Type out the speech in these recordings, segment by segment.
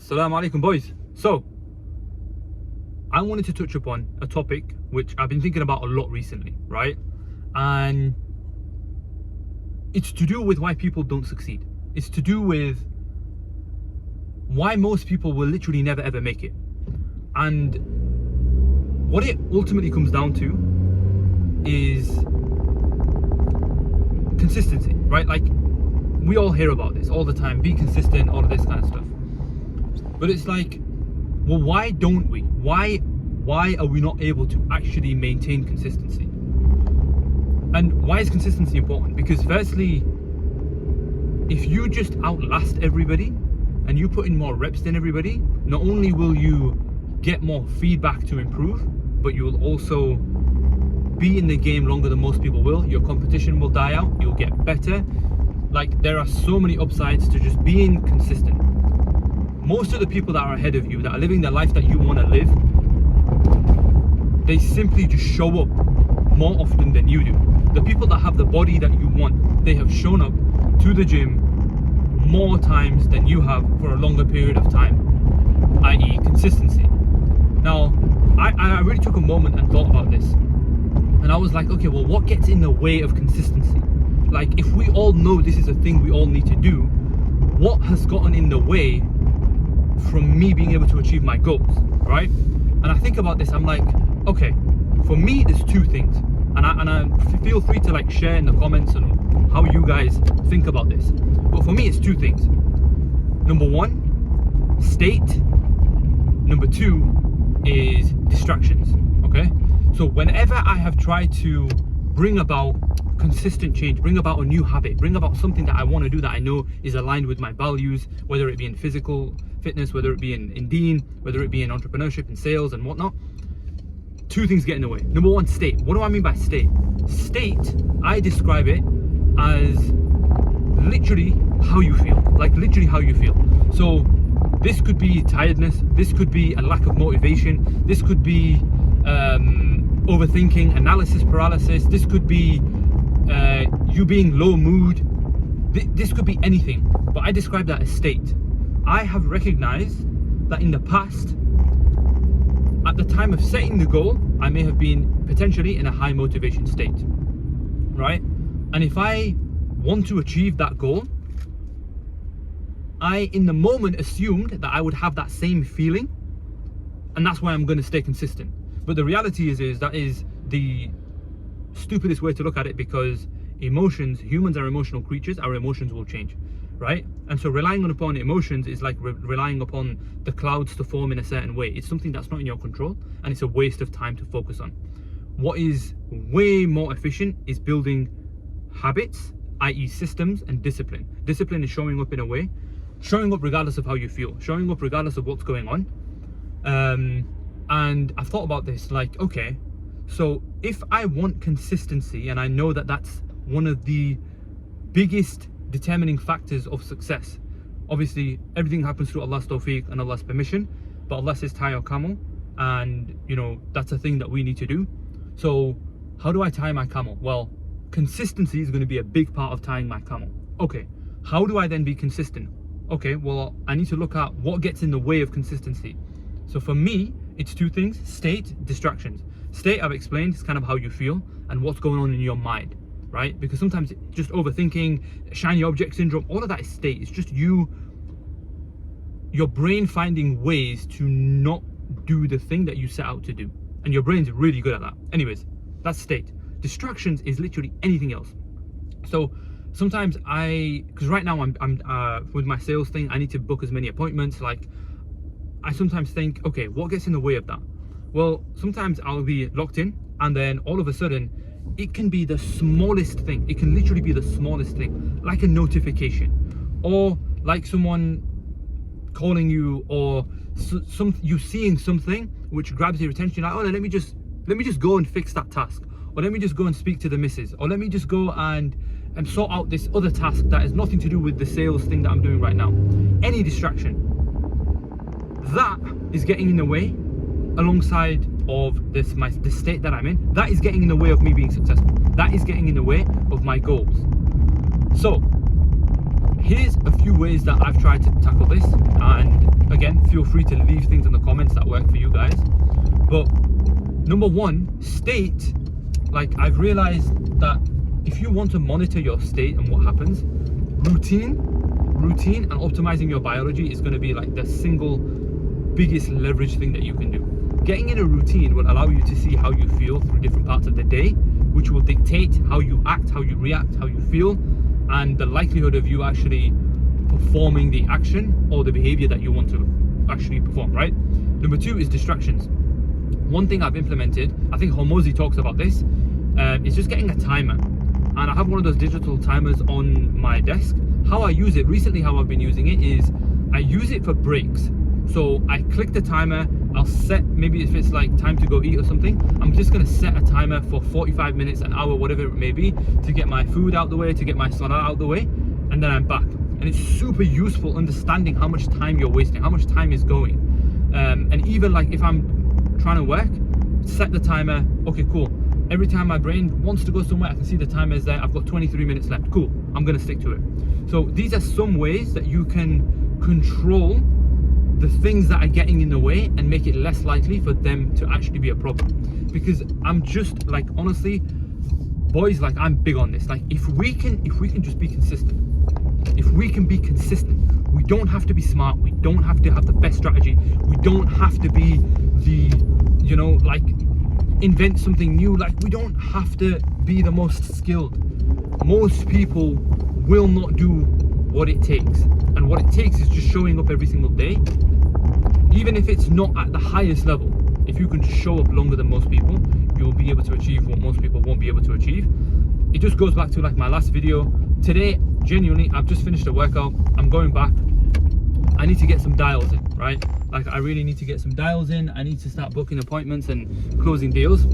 Assalamu alaikum, boys. So, I wanted to touch upon a topic which I've been thinking about a lot recently, right? And it's to do with why people don't succeed. It's to do with why most people will literally never ever make it. And what it ultimately comes down to is consistency, right? Like, we all hear about this all the time, be consistent, all of this kind of stuff. But it's like, well, why don't we? Why are we not able to actually maintain consistency? And why is consistency important? Because firstly, if you just outlast everybody and you put in more reps than everybody, not only will you get more feedback to improve, but you will also be in the game longer than most people will. Your competition will die out, you'll get better. Like, there are so many upsides to just being consistent. Most of the people that are ahead of you, that are living the life that you want to live, they simply just show up more often than you do. The people that have the body that you want, they have shown up to the gym more times than you have for a longer period of time, i.e. consistency. Now, I really took a moment and thought about this. And I was like, okay, well, what gets in the way of consistency? Like, if we all know this is a thing we all need to do, what has gotten in the way from me being able to achieve my goals, right? And I think about this, I'm like, okay, for me, there's two things. And I feel free to like share in the comments and how you guys think about this. But for me, it's two things. Number one, state. Number two is distractions, okay? So whenever I have tried to bring about consistent change, bring about a new habit, bring about something that I want to do that I know is aligned with my values, whether it be in physical fitness, whether it be in Deen, whether it be in entrepreneurship and sales and whatnot, two things get in the way. Number one, state. What do I mean by state? State, I describe it as literally how you feel, like literally how you feel. So this could be tiredness, this could be a lack of motivation, this could be overthinking, analysis paralysis, this could be you being low mood, this could be anything, but I describe that as state. I have recognized that in the past, at the time of setting the goal, I may have been potentially in a high motivation state, right? And if I want to achieve that goal, I in the moment assumed that I would have that same feeling, and that's why I'm going to stay consistent. But the reality is that is the stupidest way to look at it, because emotions, humans are emotional creatures, our emotions will change, right? And so relying upon emotions is like relying upon the clouds to form in a certain way. It's something that's not in your control, and it's a waste of time to focus on. What is way more efficient is building habits, i.e. systems, and discipline. Discipline is showing up in a way, showing up regardless of how you feel, showing up regardless of what's going on. And I've thought about this, like, okay, so if I want consistency, and I know that that's one of the biggest determining factors of success. Obviously, everything happens through Allah's tawfiq and Allah's permission, but Allah says tie your camel, and you know, that's a thing that we need to do. So how do I tie my camel? Well, consistency is going to be a big part of tying my camel. Okay, how do I then be consistent? Okay, well, I need to look at what gets in the way of consistency. So for me, it's two things: state, distractions. State, I've explained, is kind of how you feel and what's going on in your mind, right? Because sometimes just overthinking, shiny object syndrome, all of that is state. It's just your brain finding ways to not do the thing that you set out to do. And your brain's really good at that. Anyways, that's state. Distractions is literally anything else. So sometimes because right now I'm with my sales thing, I need to book as many appointments. Like, I sometimes think, okay, what gets in the way of that? Well, sometimes I'll be locked in, and then all of a sudden, it can be the smallest thing. It can literally be the smallest thing, like a notification, or like someone calling you, or you seeing something which grabs your attention. Like, oh, let me just go and fix that task, or let me just go and speak to the missus, or let me just go and sort out this other task that has nothing to do with the sales thing that I'm doing right now. Any distraction that is getting in the way, alongside of the state that I'm in, that is getting in the way of me being successful. That is getting in the way of my goals. So here's a few ways that I've tried to tackle this, and again, feel free to leave things in the comments that work for you guys. But number one, state, like I've realized that if you want to monitor your state and what happens, routine and optimizing your biology is going to be like the single biggest leverage thing that you can do. Getting in a routine will allow you to see how you feel through different parts of the day, which will dictate how you act, how you react, how you feel, and the likelihood of you actually performing the action or the behavior that you want to actually perform, right? Number two is distractions. One thing I've implemented, I think Hormozi talks about this, is just getting a timer. And I have one of those digital timers on my desk. How I use it, recently how I've been using it is, I use it for breaks. So I click the timer, I'll set, maybe if it's like time to go eat or something, I'm just gonna set a timer for 45 minutes, an hour, whatever it may be, to get my food out the way, to get my salah out the way, and then I'm back. And it's super useful understanding how much time you're wasting, how much time is going. And even like if I'm trying to work, set the timer, okay, cool. Every time my brain wants to go somewhere, I can see the timer is there, I've got 23 minutes left, cool, I'm gonna stick to it. So these are some ways that you can control the things that are getting in the way and make it less likely for them to actually be a problem. Because I'm just like, honestly, boys, like I'm big on this. Like if we can just be consistent, if we can be consistent, we don't have to be smart, we don't have to have the best strategy, we don't have to be the, you know, like invent something new, like we don't have to be the most skilled. Most people will not do what it takes, and what it takes is just showing up every single day, even if it's not at the highest level. If you can show up longer than most people, you'll be able to achieve what most people won't be able to achieve. It just goes back to like my last video today. Genuinely, I've just finished a workout, I'm going back, I need to get some dials in, right? Like I really need to get some dials in, I need to start booking appointments and closing deals.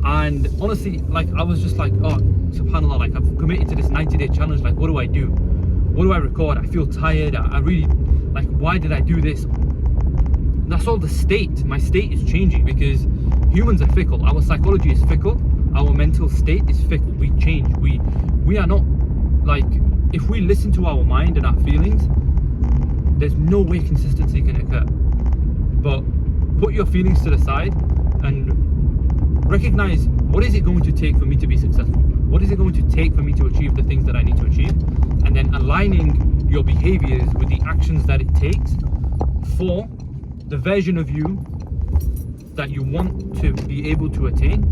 And honestly, like I was just like, oh subhanallah, like I've committed to this 90-day challenge, like what do I do? What do I record? I feel tired, I really, like why did I do this? That's all the state. My state is changing because humans are fickle, our psychology is fickle, our mental state is fickle, we change, we are not, like if we listen to our mind and our feelings, there's no way consistency can occur. But put your feelings to the side and recognize, what is it going to take for me to be successful? What is it going to take for me to achieve the things that I need to achieve? And then aligning your behaviors with the actions that it takes for the version of you that you want to be able to attain.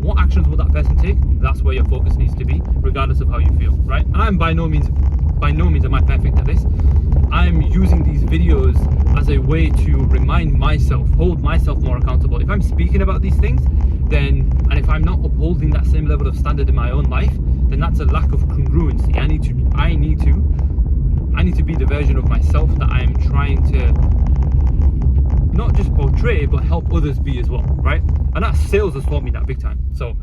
What actions will that person take? That's where your focus needs to be, regardless of how you feel, right? And I'm by no means am I perfect at this. I'm using these videos as a way to remind myself, hold myself more accountable. If I'm speaking about these things, then, and if I'm not upholding that same level of standard in my own life, then that's a lack of congruency. I need to be the version of myself that I am trying to not just portray, but help others be as well, right? And that sales has taught me that big time. So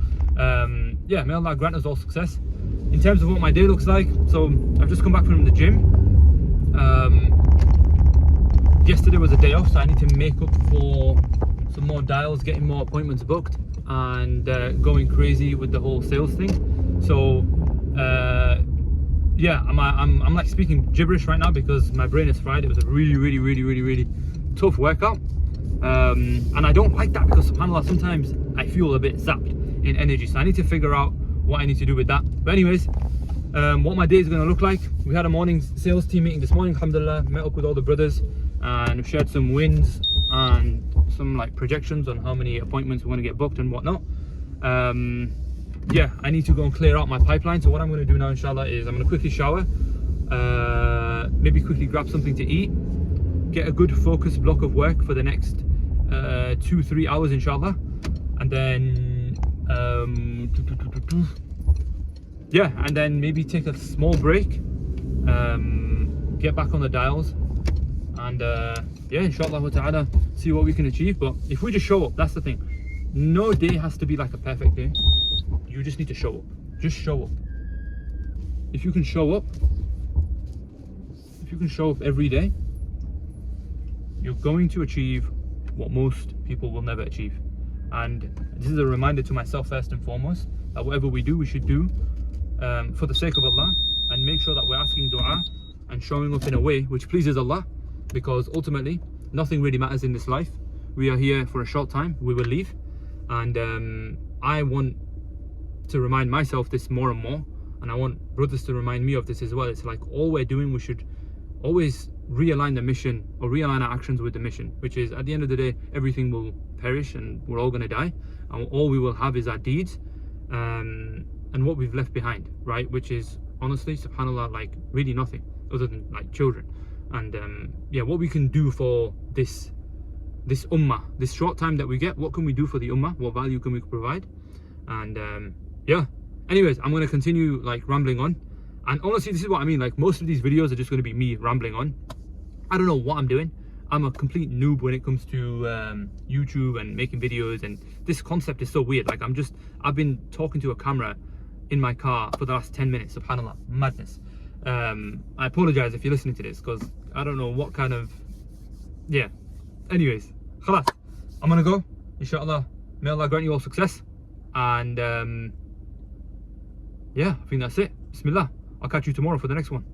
yeah, may Allah grant us all success. In terms of what my day looks like, so I've just come back from the gym. Yesterday was a day off, so I need to make up for some more dials, getting more appointments booked, and going crazy with the whole sales thing. So yeah, I'm like speaking gibberish right now because my brain is fried. It was a really tough workout, and I don't like that because subhanAllah, sometimes I feel a bit zapped in energy, so I need to figure out what I need to do with that. But anyways, what my day is going to look like, we had a morning sales team meeting this morning, alhamdulillah, met up with all the brothers and shared some wins and some like projections on how many appointments we're going to get booked and whatnot. Yeah, I need to go and clear out my pipeline. So what I'm going to do now, inshallah, is I'm going to quickly shower, maybe quickly grab something to eat, get a good focused block of work for the next 2-3 hours, inshallah, and then yeah, and then maybe take a small break, get back on the dials, and yeah, inshallah wa ta'ala, see what we can achieve. But if we just show up, that's the thing. No day has to be like a perfect day. You just need to show up. Just show up. If you can show up every day, you're going to achieve what most people will never achieve. And this is a reminder to myself first and foremost, that whatever we do, we should do for the sake of Allah, and make sure that we're asking dua and showing up in a way which pleases Allah, because ultimately nothing really matters in this life. We are here for a short time, we will leave. And I want to remind myself this more and more, and I want brothers to remind me of this as well. It's like all we're doing, we should always realign the mission, or realign our actions with the mission, which is, at the end of the day, everything will perish and we're all going to die, and all we will have is our deeds and what we've left behind, right? Which is honestly, subhanallah, like really nothing other than like children. And yeah, what we can do for this ummah, this short time that we get, what can we do for the ummah? What value can we provide? And yeah, anyways, I'm going to continue like rambling on. And honestly, this is what I mean, like most of these videos are just going to be me rambling on. I don't know what I'm doing. I'm a complete noob when it comes to YouTube and making videos, and this concept is so weird. Like I've been talking to a camera in my car for the last 10 minutes, subhanallah, madness. I apologize if you're listening to this, because I don't know what kind of, yeah. Anyways, khalas, I'm gonna go, inshallah. May Allah grant you all success. And yeah, I think that's it. Bismillah. I'll catch you tomorrow for the next one.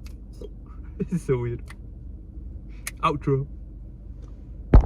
This is so weird. Outro.